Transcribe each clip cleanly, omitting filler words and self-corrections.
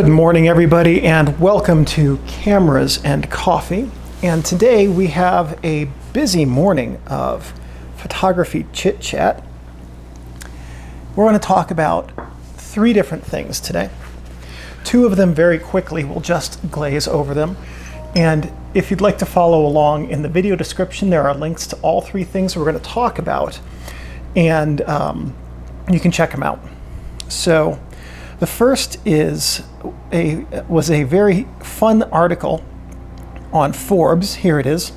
Good morning, everybody, and welcome to Cameras and Coffee. And today we have a busy morning of photography chit-chat. We're going to talk about three different things today. Two of them very quickly, we'll just glaze over them. And if you'd like to follow along in the video description, there are links to all three things we're going to talk about, and you can check them out. So the first was a very fun article on Forbes. Here it is.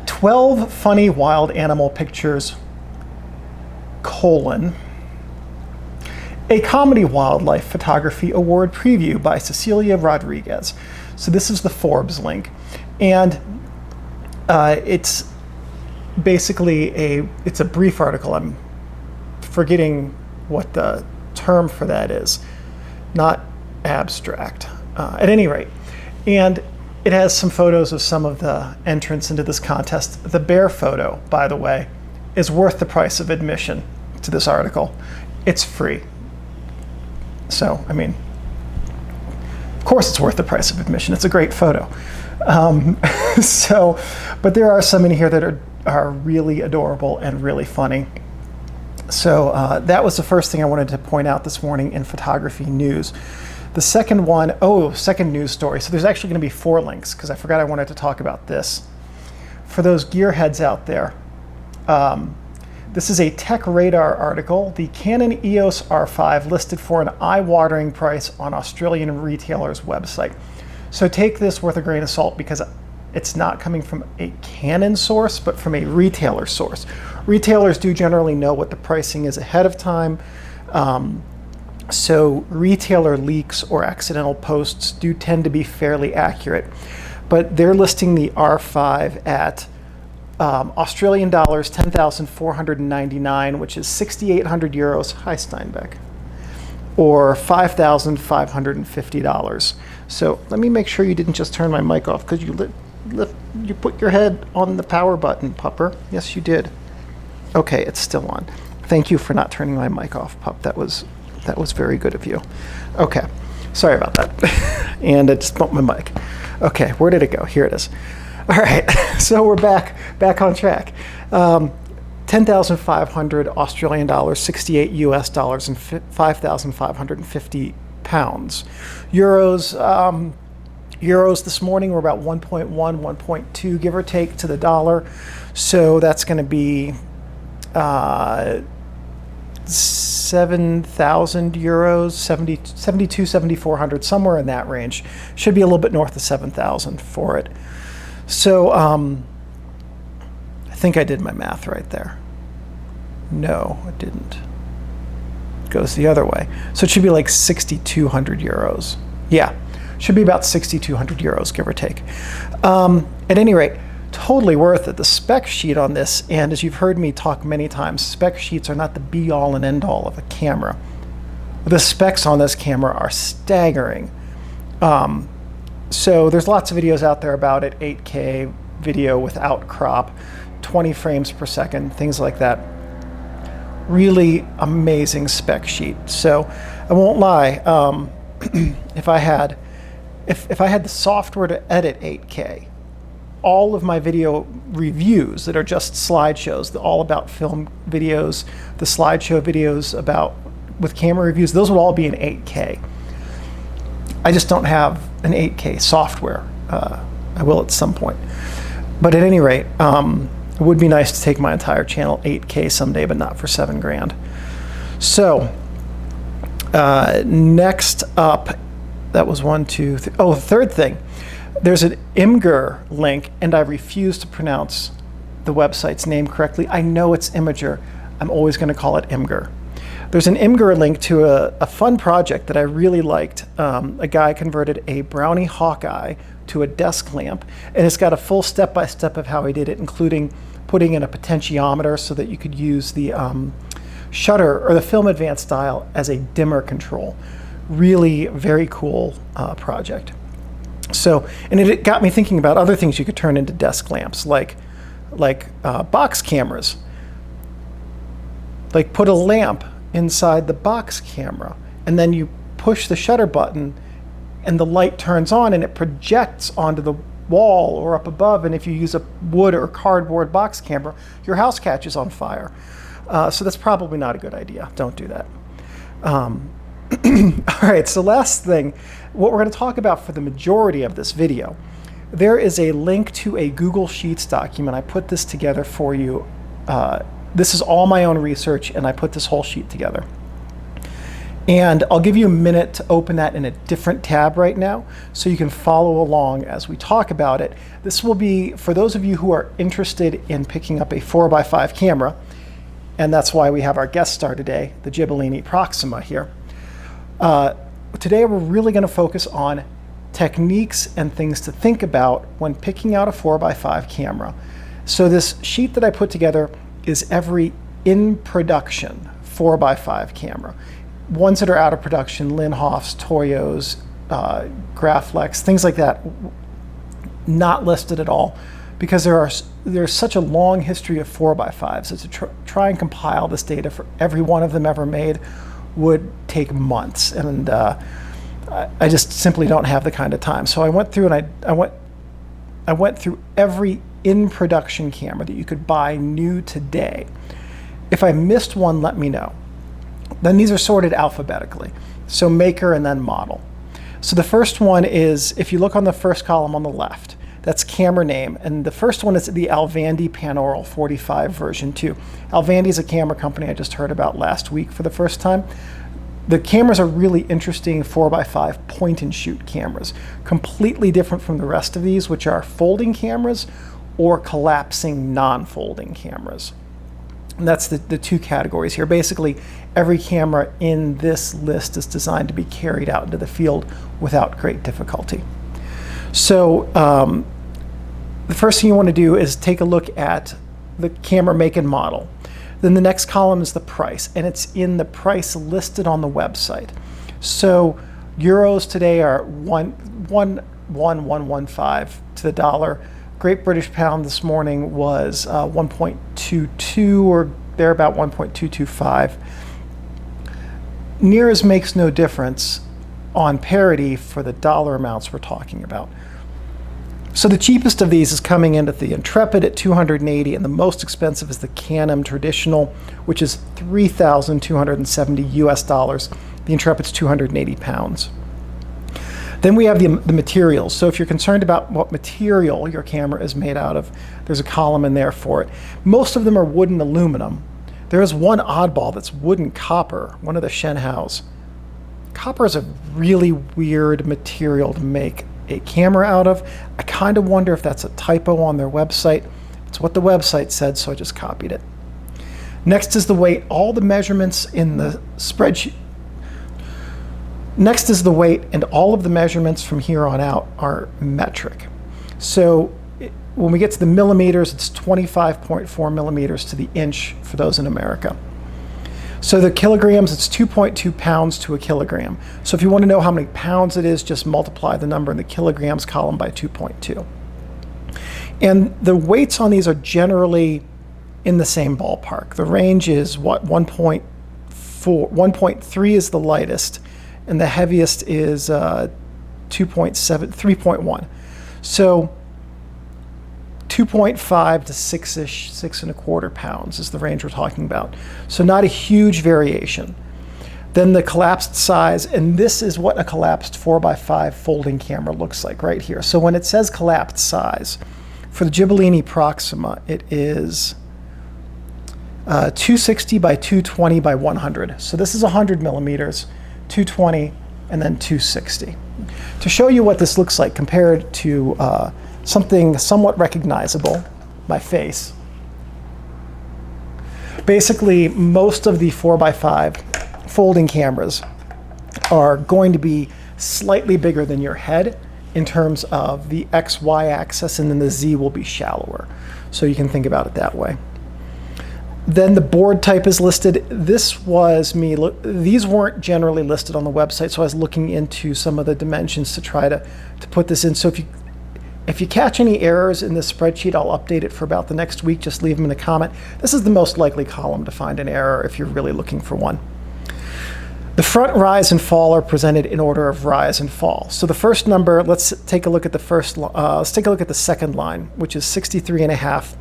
12 funny wild animal pictures, a comedy wildlife photography award preview by Cecilia Rodruiguez. So this is the Forbes link. And it's basically it's a brief article. I'm forgetting what the term for that is. Not abstract, at any rate. And it has some photos of some of the entrants into this contest. The bear photo, by the way, is worth the price of admission to this article. It's free. So, I mean, of course it's worth the price of admission. It's a great photo. But there are some in here that are really adorable and really funny. So that was the first thing I wanted to point out this morning in photography news. The second one, second news story. So there's actually going to be 4 links because I forgot I wanted to talk about this. For those gearheads out there, this is a Tech Radar article. The Canon EOS R5 listed for an eye-watering price on Australian retailer's website. So take this with a grain of salt because it's not coming from a Canon source, but from a retailer source. Retailers do generally know what the pricing is ahead of time. So retailer leaks or accidental posts do tend to be fairly accurate. But they're listing the R5 at Australian dollars 10,499, which is 6,800 euros, hi Steinbeck, or $5,550. So let me make sure you didn't just turn my mic off because you put your head on the power button, pupper. Yes, you did. Okay, it's still on. Thank you for not turning my mic off, pup. That was very good of you. Okay, sorry about that. And I just bumped my mic. Okay, where did it go? Here it is. All right, so we're back on track. 10,500 Australian dollars, 68 US dollars, and 5,550 pounds. Euros this morning were about 1.1, 1.2, give or take, to the dollar. So that's going to be 7,000 euros, 72, 7,400, somewhere in that range. Should be a little bit north of 7,000 for it. So I think I did my math right there. No, I didn't. It goes the other way. So it should be like 6,200 euros. Yeah, should be about 6,200 euros, give or take. At any rate, totally worth it. The spec sheet on this, and as you've heard me talk many times, spec sheets are not the be-all and end-all of a camera. The specs on this camera are staggering. So there's lots of videos out there about it, 8K video without crop, 20 frames per second, things like that. Really amazing spec sheet. So I won't lie, if I had the software to edit 8K, all of my video reviews that are just slideshows, all about film videos, the slideshow videos with camera reviews, those would all be in 8K. I just don't have an 8K software. I will at some point. But at any rate, it would be nice to take my entire channel 8K someday, but not for $7,000. So next up, that was 1, 2, 3. Oh, the third thing. There's an Imgur link, and I refuse to pronounce the website's name correctly. I know it's Imgur. I'm always going to call it Imgur. There's an Imgur link to a fun project that I really liked. A guy converted a Brownie Hawkeye to a desk lamp, and it's got a full step-by-step of how he did it, including putting in a potentiometer so that you could use the shutter or the film advance dial as a dimmer control. Really very cool project. So, and it got me thinking about other things you could turn into desk lamps, like box cameras. Like put a lamp inside the box camera and then you push the shutter button and the light turns on and it projects onto the wall or up above, and if you use a wood or cardboard box camera, your house catches on fire. So that's probably not a good idea. Don't do that. All right, so last thing, what we're going to talk about for the majority of this video, there is a link to a Google Sheets document. I put this together for you. This is all my own research, and I put this whole sheet together. And I'll give you a minute to open that in a different tab right now so you can follow along as we talk about it. This will be for those of you who are interested in picking up a 4x5 camera, and that's why we have our guest star today, the Ghibellini Proxima here. Today we're really going to focus on techniques and things to think about when picking out a 4x5 camera. So this sheet that I put together is every in-production 4x5 camera. Ones that are out of production, Linhofs, Toyos, Graflex, things like that, not listed at all, because there's such a long history of 4x5s. So to try and compile this data for every one of them ever made would take months, and I just simply don't have the kind of time. So I went through and I went through every in-production camera that you could buy new today. If I missed one, let me know. Then these are sorted alphabetically, so maker and then model. So the first one is, if you look on the first column on the left, that's camera name, and the first one is the Alvandi Panaural 45 version 2. Alvandi is a camera company I just heard about last week for the first time. The cameras are really interesting 4x5 point and shoot cameras, completely different from the rest of these, which are folding cameras or collapsing non-folding cameras. And that's the two categories here. Basically, every camera in this list is designed to be carried out into the field without great difficulty. So the first thing you want to do is take a look at the camera make and model. Then the next column is the price, and it's in the price listed on the website. So euros today are 1.1115 to the dollar. Great British pound this morning was 1.22 or thereabout, 1.225. Near as makes no difference on parity for the dollar amounts we're talking about. So the cheapest of these is coming in at the Intrepid at $280, and the most expensive is the Canon Traditional, which is $3,270 US dollars. The Intrepid's 280 pounds. Then we have the materials. So if you're concerned about what material your camera is made out of, there's a column in there for it. Most of them are wood and aluminum. There is one oddball that's wood and copper, one of the Shenhaus. Copper is a really weird material to make a camera out of. I kind of wonder if that's a typo on their website. It's what the website said, so I just copied it. Next is the weight. All the measurements in the spreadsheet. Next is the weight, and all of the measurements from here on out are metric. So when we get to the millimeters, it's 25.4 millimeters to the inch for those in America. So the kilograms, it's 2.2 pounds to a kilogram. So if you want to know how many pounds it is, just multiply the number in the kilograms column by 2.2. And the weights on these are generally in the same ballpark. The range is what, 1.4, 1.3 is the lightest, and the heaviest is 3.1. So 2.5 to 6-ish, 6.25 pounds is the range we're talking about. So not a huge variation. Then the collapsed size, and this is what a collapsed 4x5 folding camera looks like right here. So when it says collapsed size, for the Ghibellini Proxima, it is 260 by 220 by 100. So this is 100 millimeters. 220, and then 260. To show you what this looks like compared to something somewhat recognizable, my face. Basically, most of the 4x5 folding cameras are going to be slightly bigger than your head in terms of the X-Y axis, and then the Z will be shallower. So you can think about it that way. Then the board type is listed. This was me. These weren't generally listed on the website, so I was looking into some of the dimensions to try to put this in. So if you catch any errors in this spreadsheet, I'll update it for about the next week. Just leave them in a comment. This is the most likely column to find an error if you're really looking for one. The front rise and fall are presented in order of rise and fall. So the first number, let's take a look at the let's take a look at the second line, which is 63.5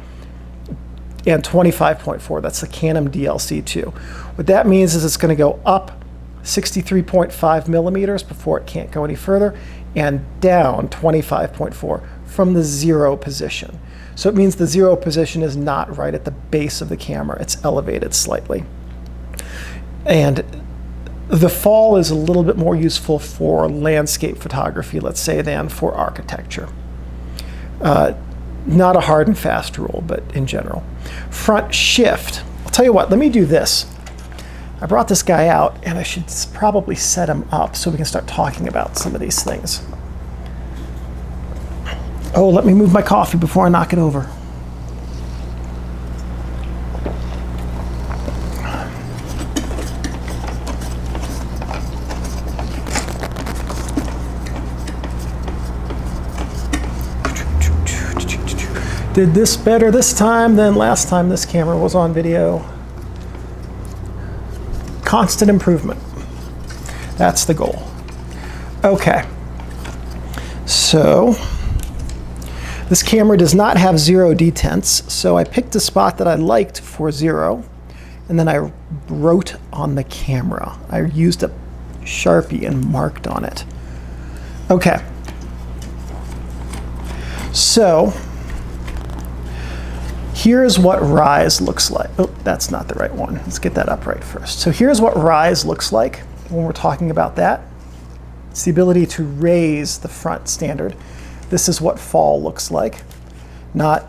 and 25.4. That's the Canon DLC2. What that means is it's going to go up 63.5 millimeters before it can't go any further, and down 25.4 from the 0 position. So it means the 0 position is not right at the base of the camera. It's elevated slightly. And the fall is a little bit more useful for landscape photography, let's say, than for architecture. Not a hard and fast rule, but in general. Front shift. I'll tell you what, let me do this. I brought this guy out, and I should probably set him up so we can start talking about some of these things. Oh, let me move my coffee before I knock it over. Did this better this time than last time this camera was on video. Constant improvement. That's the goal. Okay. So this camera does not have 0 detents, so I picked a spot that I liked for 0, and then I wrote on the camera. I used a Sharpie and marked on it. Okay. So here's what rise looks like. Oh, that's not the right one. Let's get that up right first. So here's what rise looks like when we're talking about that. It's the ability to raise the front standard. This is what fall looks like. Not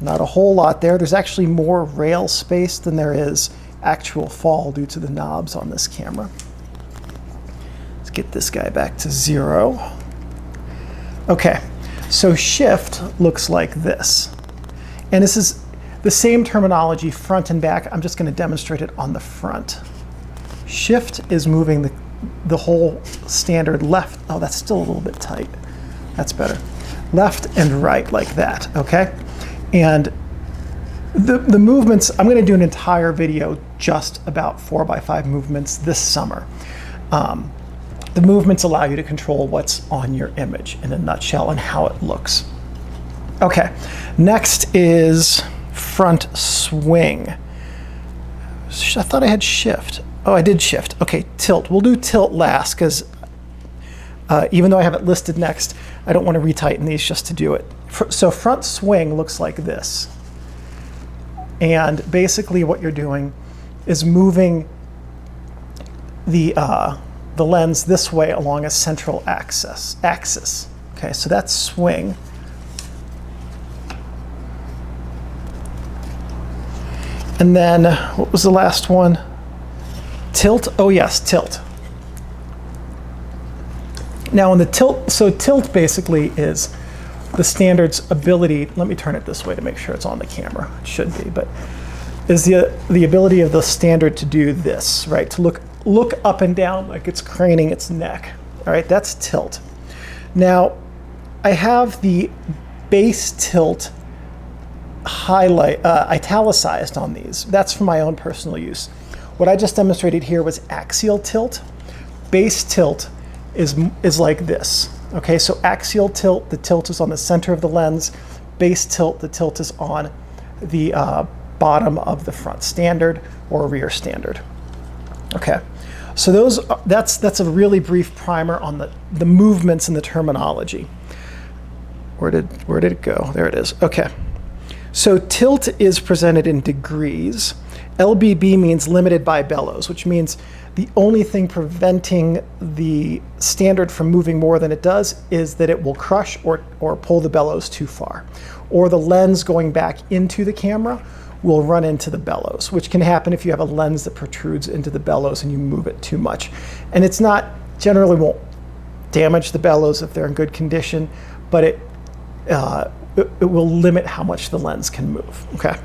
a whole lot there. There's actually more rail space than there is actual fall due to the knobs on this camera. Let's get this guy back to 0. Okay, so shift looks like this. And this is the same terminology, front and back. I'm just going to demonstrate it on the front. Shift is moving the whole standard left. Oh, that's still a little bit tight. That's better. Left and right like that, okay? And the movements, I'm going to do an entire video just about 4x5 movements this summer. The movements allow you to control what's on your image in a nutshell and how it looks. Okay, next is front swing. I thought I had shift. Oh, I did shift. Okay, tilt. We'll do tilt last because even though I have it listed next, I don't want to retighten these just to do it. So front swing looks like this. And basically what you're doing is moving the lens this way along a central axis. Okay, so that's swing. And then, what was the last one? Tilt? Oh yes, tilt. Now in the tilt, so tilt basically is the standard's ability, let me turn it this way to make sure it's on the camera, it should be, but is the ability of the standard to do this, right? To look up and down like it's craning its neck, all right? That's tilt. Now, I have the base tilt italicized on these. That's for my own personal use. What I just demonstrated here was axial tilt. Base tilt is like this. Okay, so axial tilt, the tilt is on the center of the lens. Base tilt, the tilt is on the bottom of the front standard or rear standard. Okay, so that's a really brief primer on the movements and the terminology. Where did it go? There it is. Okay. So tilt is presented in degrees. LBB means limited by bellows, which means the only thing preventing the standard from moving more than it does is that it will crush or pull the bellows too far. Or the lens going back into the camera will run into the bellows, which can happen if you have a lens that protrudes into the bellows and you move it too much. And it's not, generally won't damage the bellows if they're in good condition, but it will limit how much the lens can move, okay?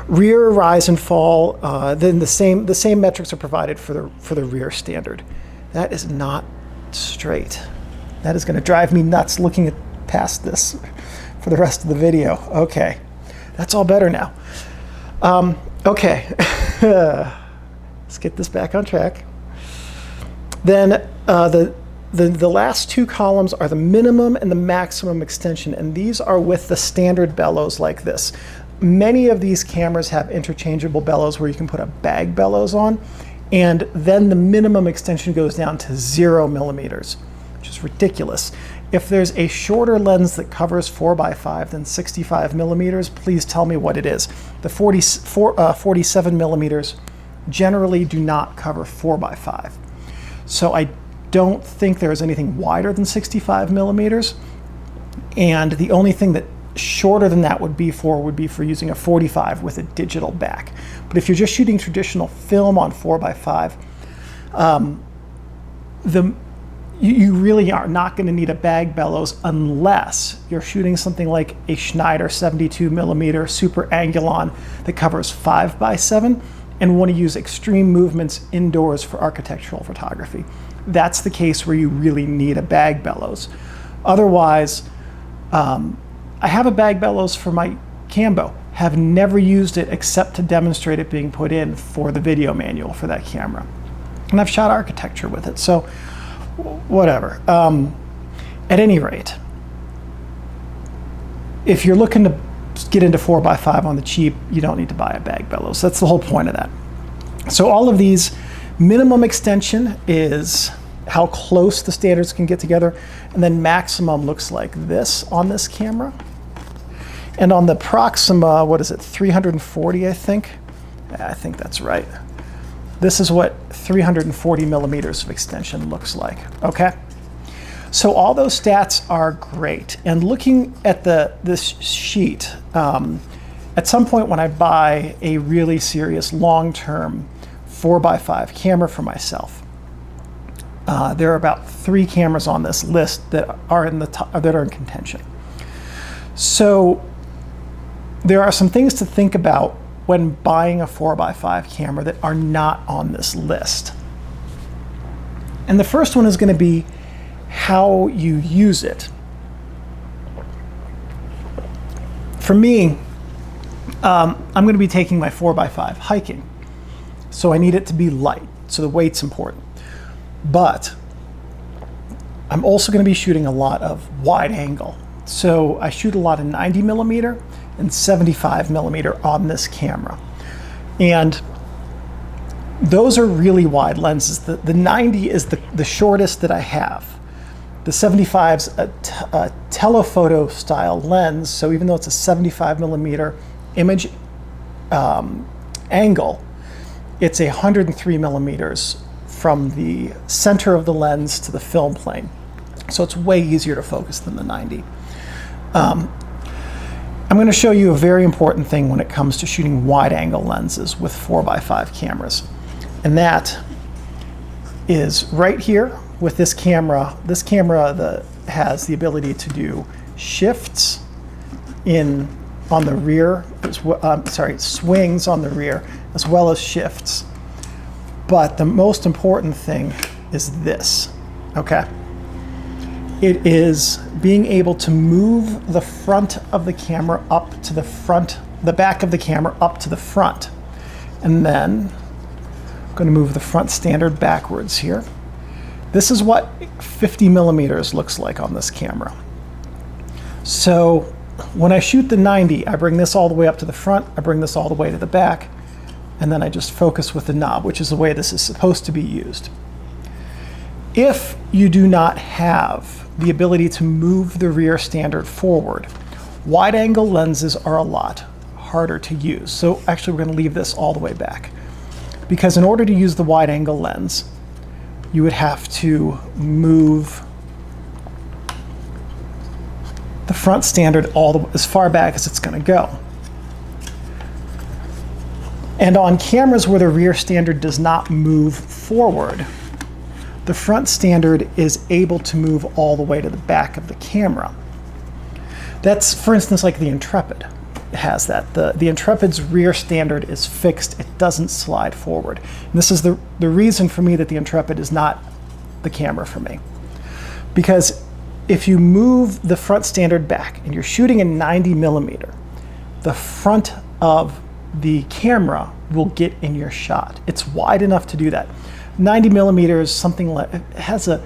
Rear, rise, and fall, then the same metrics are provided for the rear standard. That is not straight. That is gonna drive me nuts looking past this for the rest of the video. Okay, that's all better now. Okay, let's get this back on track. Then the last two columns are the minimum and the maximum extension, and these are with the standard bellows like this. Many of these cameras have interchangeable bellows where you can put a bag bellows on, and then the minimum extension goes down to 0 millimeters, which is ridiculous. If there's a shorter lens that covers 4x5 than 65 millimeters, please tell me what it is. The 47 millimeters generally do not cover 4x5. So I don't think there's anything wider than 65 millimeters. And the only thing that shorter than that would be for using a 45 with a digital back. But if you're just shooting traditional film on 4x5, you really are not going to need a bag bellows unless you're shooting something like a Schneider 72 millimeter Super Angulon that covers 5x7 and want to use extreme movements indoors for architectural photography. That's the case where you really need a bag bellows. Otherwise, I have a bag bellows for my Cambo, have never used it except to demonstrate it being put in for the video manual for that camera. And I've shot architecture with it, so whatever. At any rate, if you're looking to get into 4x5 on the cheap, you don't need to buy a bag bellows. That's the whole point of that. So all of these, minimum extension is how close the standards can get together, and then maximum looks like this on this camera. And on the Proxima, what is it, 340, I think? I think that's right. This is what 340 millimeters of extension looks like, okay? So all those stats are great. And looking at this sheet, at some point when I buy a really serious long-term 4x5 camera for myself, there are about 3 cameras on this list that are in contention. So there are some things to think about when buying a 4x5 camera that are not on this list. And the first one is going to be how you use it. For me, I'm going to be taking my 4x5 hiking, so I need it to be light, so the weight's important. But I'm also going to be shooting a lot of wide angle. So I shoot a lot of 90 millimeter and 75 millimeter on this camera. And those are really wide lenses. The 90 is the shortest that I have. The 75's a telephoto style lens, so even though it's a 75 millimeter image angle, it's 103 millimeters from the center of the lens to the film plane. So it's way easier to focus than the 90. I'm going to show you a very important thing when it comes to shooting wide angle lenses with 4x5 cameras. And that is right here with this camera. This camera has the ability to do shifts on the rear, swings on the rear, as well as shifts. But the most important thing is this, okay? It is being able to move the front of the camera up to the front, the back of the camera up to the front. And then I'm going to move the front standard backwards here. This is what 50 millimeters looks like on this camera. So when I shoot the 90, I bring this all the way up to the front, I bring this all the way to the back, and then I just focus with the knob, which is the way this is supposed to be used. If you do not have the ability to move the rear standard forward, wide angle lenses are a lot harder to use. So actually we're going to leave this all the way back, because in order to use the wide angle lens, you would have to move the front standard as far back as it's going to go. And on cameras where the rear standard does not move forward, the front standard is able to move all the way to the back of the camera. That's, for instance, like the Intrepid has that. The Intrepid's rear standard is fixed. It doesn't slide forward. And this is the reason for me that the Intrepid is not the camera for me. Because if you move the front standard back and you're shooting in 90 millimeter, the front of the camera will get in your shot. It's wide enough to do that. 90 millimeters, something like, it has an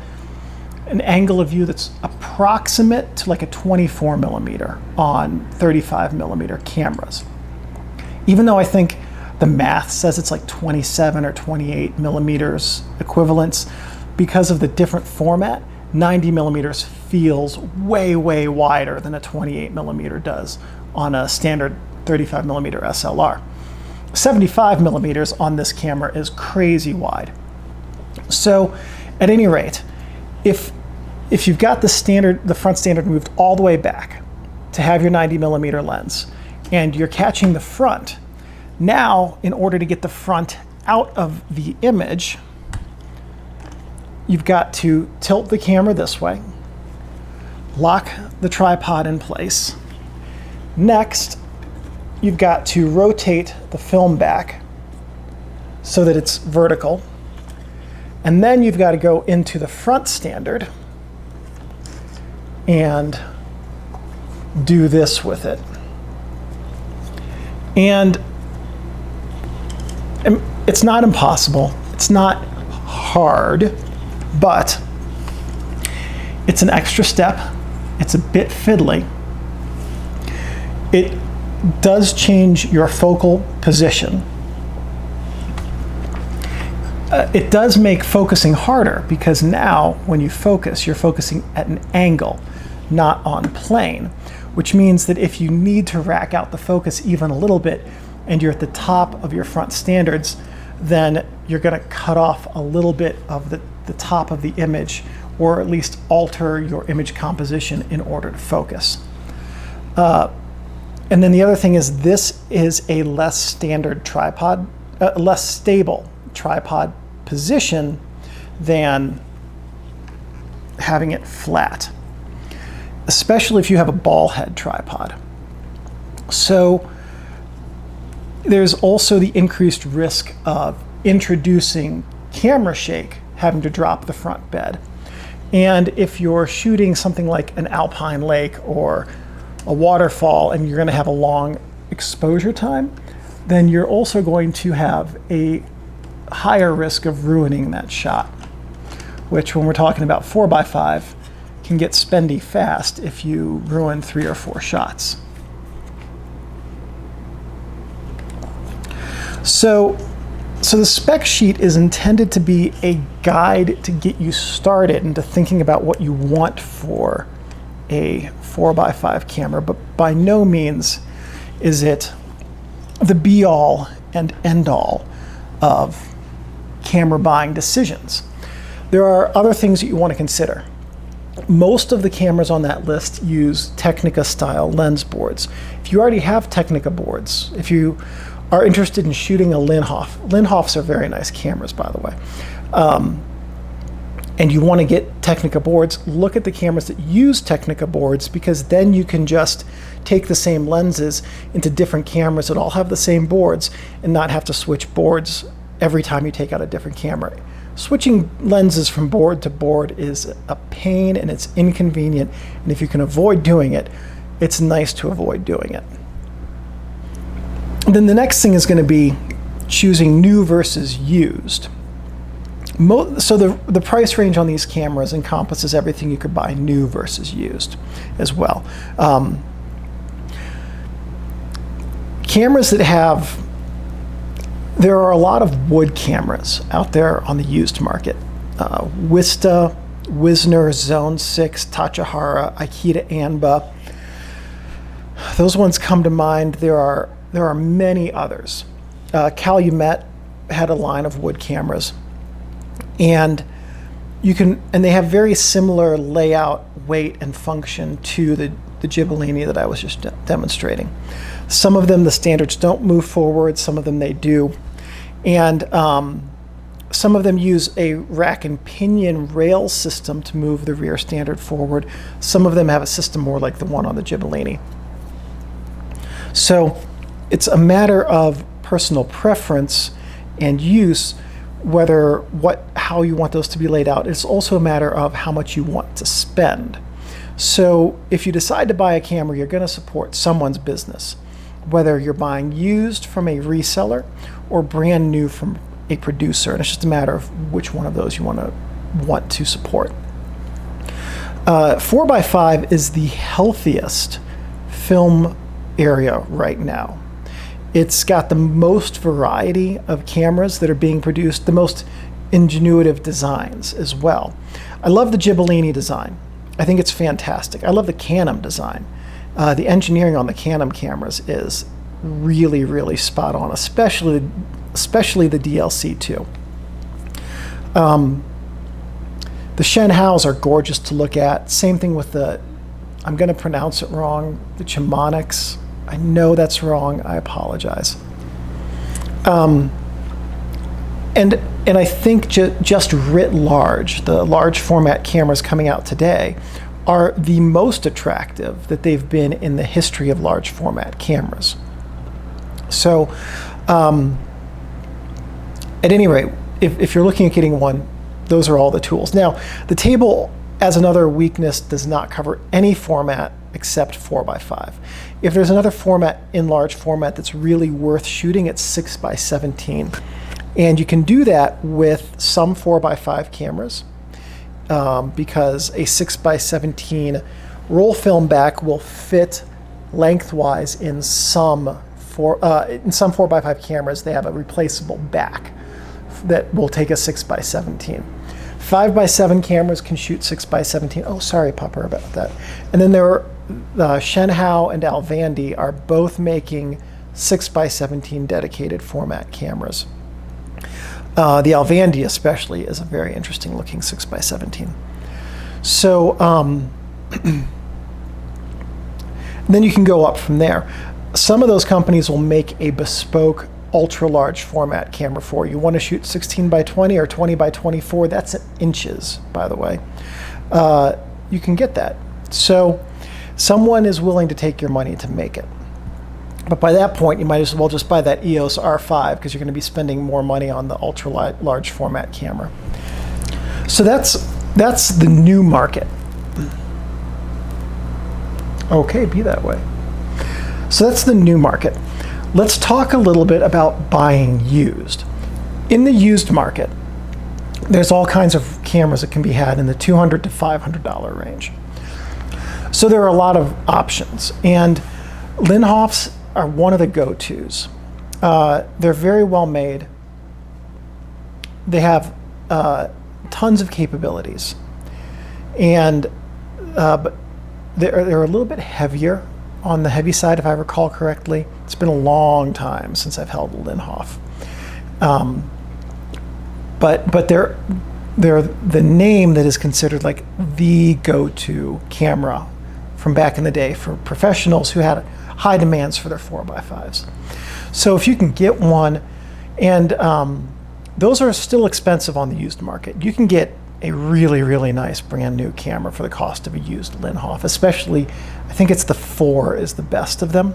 angle of view that's approximate to like a 24 millimeter on 35 millimeter cameras. Even though I think the math says it's like 27 or 28 millimeters equivalents, because of the different format, 90 millimeters feels way, way wider than a 28 millimeter does on a standard 35 millimeter SLR. 75 millimeters on this camera is crazy wide. So at any rate, if you've got the front standard moved all the way back to have your 90 millimeter lens and you're catching the front, now in order to get the front out of the image, you've got to tilt the camera this way, lock the tripod in place. Next, you've got to rotate the film back so that it's vertical. And then you've got to go into the front standard and do this with it. And it's not impossible. It's not hard, but it's an extra step. It's a bit fiddly. It does change your focal position. It does make focusing harder because now when you focus, you're focusing at an angle, not on plane, which means that if you need to rack out the focus even a little bit and you're at the top of your front standards, then you're going to cut off a little bit of the top of the image, or at least alter your image composition in order to focus. And then the other thing is, this is a less standard tripod, less stable tripod position than having it flat, especially if you have a ball head tripod. So there's also the increased risk of introducing camera shake, having to drop the front bed. And if you're shooting something like an alpine lake or a waterfall and you're going to have a long exposure time, then you're also going to have a higher risk of ruining that shot, which when we're talking about 4x5 can get spendy fast if you ruin 3 or 4 shots. So the spec sheet is intended to be a guide to get you started into thinking about what you want for a 4x5 camera, but by no means is it the be-all and end-all of camera buying decisions. There are other things that you want to consider. Most of the cameras on that list use Technica-style lens boards. If you already have Technica boards, if you are interested in shooting a Linhoffs are very nice cameras, by the way, and you want to get Technica boards, look at the cameras that use Technica boards, because then you can just take the same lenses into different cameras that all have the same boards and not have to switch boards every time you take out a different camera. Switching lenses from board to board is a pain and it's inconvenient, and if you can avoid doing it, it's nice to avoid doing it. And then the next thing is going to be choosing new versus used. So the price range on these cameras encompasses everything you could buy new versus used as well. Cameras that have, there are a lot of wood cameras out there on the used market. Wista, Wisner, Zone 6, Tachihara, Akita Anba. Those ones come to mind. There are many others. Calumet had a line of wood cameras, and they have very similar layout, weight, and function to the Ghibellini that I was just demonstrating. Some of them, the standards don't move forward, some of them they do, and some of them use a rack and pinion rail system to move the rear standard forward. Some of them have a system more like the one on the Ghibellini. So it's a matter of personal preference and use, how you want those to be laid out. It's also a matter of how much you want to spend. So if you decide to buy a camera, you're going to support someone's business, whether you're buying used from a reseller or brand new from a producer, and it's just a matter of which one of those you want to support. 4x5 is the healthiest film area right now. It's got the most variety of cameras that are being produced, the most ingenuitive designs as well. I love the Ghibellini design. I think it's fantastic. I love the Canon design. The engineering on the Canon cameras is really, really spot on, especially the DLC2. The Shenhaos are gorgeous to look at. Same thing with I'm going to pronounce it wrong, the Chimonics. I know that's wrong. I apologize. And I think just writ large, the large format cameras coming out today are the most attractive that they've been in the history of large format cameras. So, at any rate, if you're looking at getting one, those are all the tools. Now, the table, as another weakness, does not cover any format except 4x5. If there's another format in large format that's really worth shooting, it's 6x17. And you can do that with some 4x5 cameras because a 6x17 roll film back will fit lengthwise in some 4x5 cameras. They have a replaceable back that will take a 6x17. 5x7 cameras can shoot 6x17. Oh, sorry, Pupper, about that. And then there are Shenhao and Alvandi are both making 6x17 dedicated format cameras. The Alvandi especially is a very interesting looking 6x17. So then you can go up from there. Some of those companies will make a bespoke ultra large format camera for you. You want to shoot 16x20 or 20x24, that's in inches, by the way. You can get that. So someone is willing to take your money to make it. But by that point, you might as well just buy that EOS R5 because you're going to be spending more money on the ultra large format camera. So that's the new market. Okay, be that way. So that's the new market. Let's talk a little bit about buying used. In the used market, there's all kinds of cameras that can be had in the $200 to $500 range. So there are a lot of options, and Linhofs are one of the go-tos. They're very well made. They have tons of capabilities, and but they're a little bit heavier on the heavy side, if I recall correctly. It's been a long time since I've held a Linhof. But they're the name that is considered like the go-to camera from back in the day for professionals who had high demands for their 4x5s. So if you can get one, and those are still expensive on the used market. You can get a really, really nice brand new camera for the cost of a used Linhof, especially, I think it's the 4 is the best of them.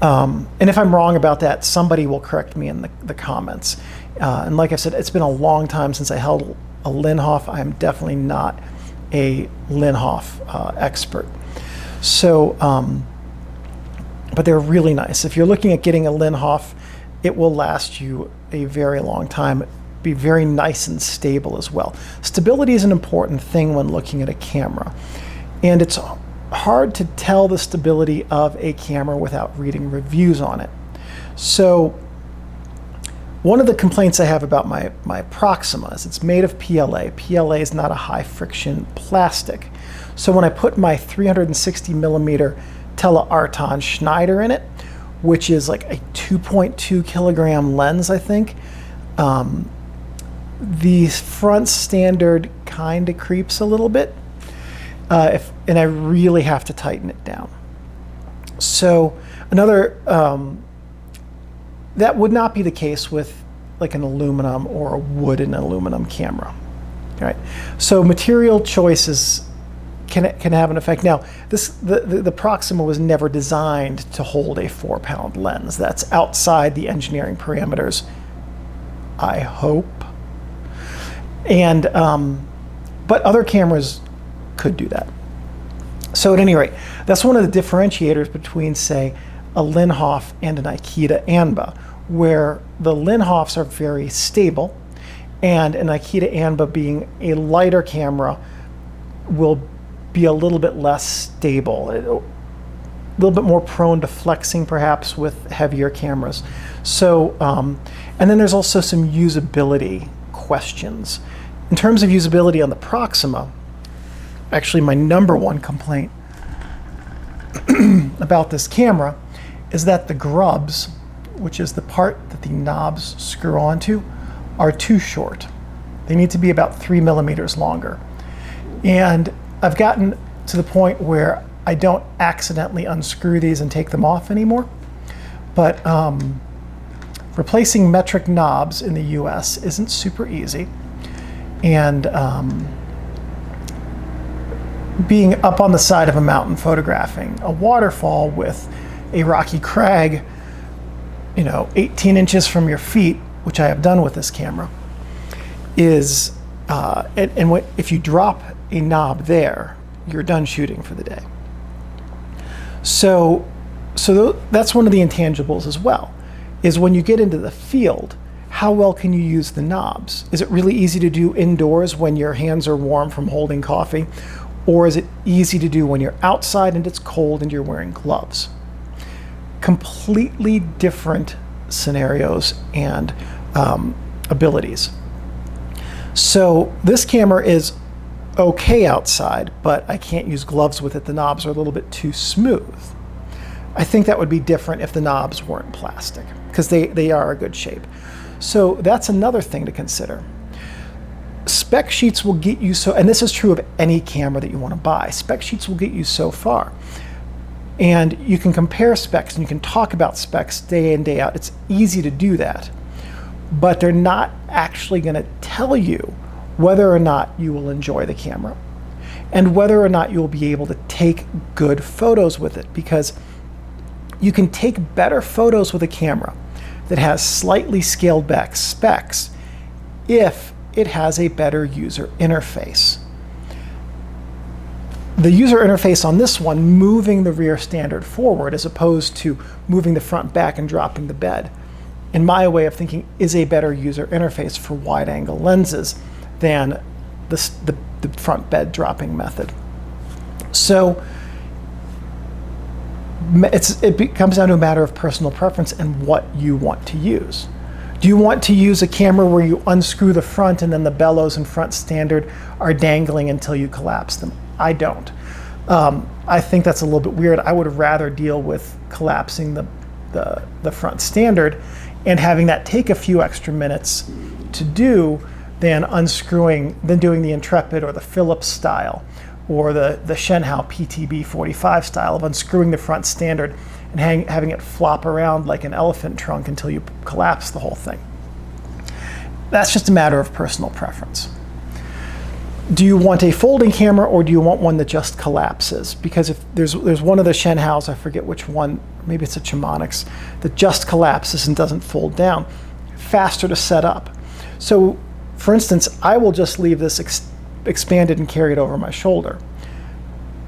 And if I'm wrong about that, somebody will correct me in the comments. And like I said, it's been a long time since I held a Linhof. I'm definitely not a Linhof expert. So, but they're really nice. If you're looking at getting a Linhof, it will last you a very long time. Be very nice and stable as well. Stability is an important thing when looking at a camera, and it's hard to tell the stability of a camera without reading reviews on it. So one of the complaints I have about my Proxima is it's made of PLA. PLA is not a high friction plastic. So when I put my 360 millimeter Tele Arton Schneider in it, which is like a 2.2 kilogram lens, I think, the front standard kind of creeps a little bit, and I really have to tighten it down. So another, that would not be the case with like an aluminum or a wood and aluminum camera. All right. So material choices can have an effect. Now, the Proxima was never designed to hold a 4-pound lens. That's outside the engineering parameters, I hope. And but other cameras could do that. So at any rate, that's one of the differentiators between, say, a Linhof and an Ikeda Anba, where the Linhoffs are very stable, and an Akita Anba, being a lighter camera, will be a little bit less stable, a little bit more prone to flexing perhaps with heavier cameras. So, and then there's also some usability questions. In terms of usability on the Proxima, actually my number one complaint about this camera is that the grubs, which is the part that the knobs screw onto, are too short. They need to be about 3 millimeters longer. And I've gotten to the point where I don't accidentally unscrew these and take them off anymore. But replacing metric knobs in the US isn't super easy. And being up on the side of a mountain photographing a waterfall with a rocky crag, 18 inches from your feet, which I have done with this camera, is, if you drop a knob there, you're done shooting for the day. So that's one of the intangibles as well, is when you get into the field, how well can you use the knobs? Is it really easy to do indoors when your hands are warm from holding coffee? Or is it easy to do when you're outside and it's cold and you're wearing gloves? Completely different scenarios and abilities. So this camera is okay outside, but I can't use gloves with it. The knobs are a little bit too smooth. I think that would be different if the knobs weren't plastic, because they are a good shape. So that's another thing to consider. Spec sheets will get you so, and this is true of any camera that you want to buy, spec sheets will get you so far. And you can compare specs and you can talk about specs day in, day out. It's easy to do that. But they're not actually going to tell you whether or not you will enjoy the camera and whether or not you'll be able to take good photos with it, because you can take better photos with a camera that has slightly scaled back specs if it has a better user interface. The user interface on this one, moving the rear standard forward as opposed to moving the front back and dropping the bed, in my way of thinking, is a better user interface for wide angle lenses than the front bed dropping method. So it comes down to a matter of personal preference and what you want to use. Do you want to use a camera where you unscrew the front and then the bellows and front standard are dangling until you collapse them? I don't. I think that's a little bit weird. I would rather deal with collapsing the front standard and having that take a few extra minutes to do than doing the Intrepid or the Philips style or the Shenhao PTB 45 style of unscrewing the front standard and having it flop around like an elephant trunk until you collapse the whole thing. That's just a matter of personal preference. Do you want a folding camera or do you want one that just collapses? Because if there's one of the Shenhaos, I forget which one, maybe it's a Chamonix, that just collapses and doesn't fold down. Faster to set up. So for instance, I will just leave this expanded and carry it over my shoulder,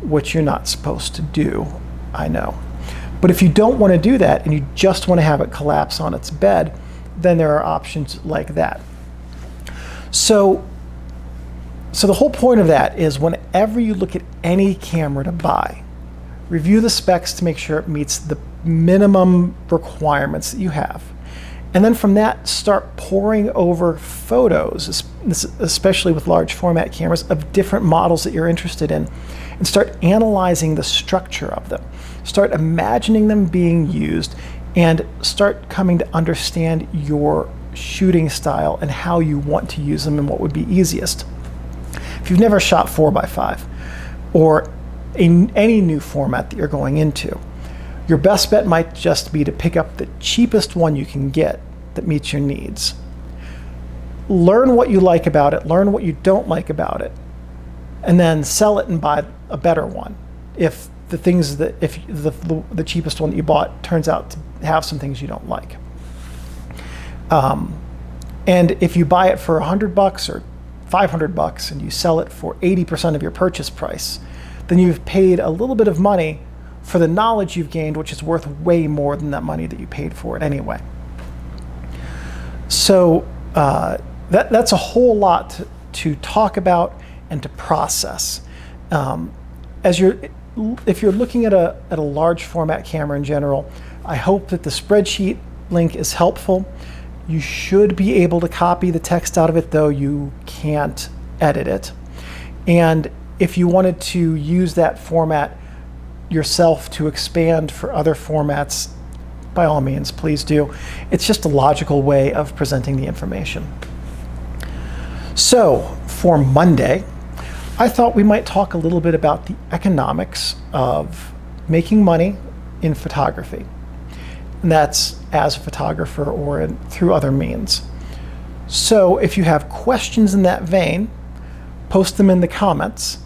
which you're not supposed to do, I know. But if you don't want to do that and you just want to have it collapse on its bed, then there are options like that. So the whole point of that is whenever you look at any camera to buy, review the specs to make sure it meets the minimum requirements that you have. And then from that, start poring over photos, especially with large format cameras, of different models that you're interested in, and start analyzing the structure of them. Start imagining them being used and start coming to understand your shooting style and how you want to use them and what would be easiest. If you've never shot 4x5 or any new format that you're going into, your best bet might just be to pick up the cheapest one you can get that meets your needs. Learn what you like about it, learn what you don't like about it, and then sell it and buy a better one if the cheapest one that you bought turns out to have some things you don't like. And if you buy it for $100 or $500 and you sell it for 80% of your purchase price, then you've paid a little bit of money for the knowledge you've gained, which is worth way more than that money that you paid for it anyway. So that's a whole lot to talk about and to process. If you're looking at a large format camera in general, I hope that the spreadsheet link is helpful. You should be able to copy the text out of it, though you can't edit it. And if you wanted to use that format yourself to expand for other formats, by all means, please do. It's just a logical way of presenting the information. So for Monday, I thought we might talk a little bit about the economics of making money in photography. And that's as a photographer or through other means. So if you have questions in that vein, post them in the comments.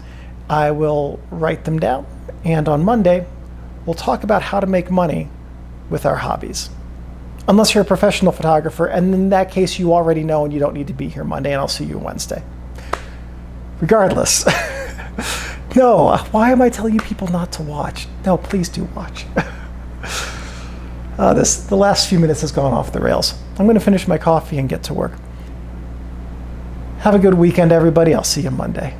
I will write them down. And on Monday, we'll talk about how to make money with our hobbies. Unless you're a professional photographer, and in that case you already know and you don't need to be here Monday, and I'll see you Wednesday. Regardless. No, why am I telling you people not to watch? No, please do watch. The last few minutes has gone off the rails. I'm going to finish my coffee and get to work. Have a good weekend, everybody. I'll see you Monday.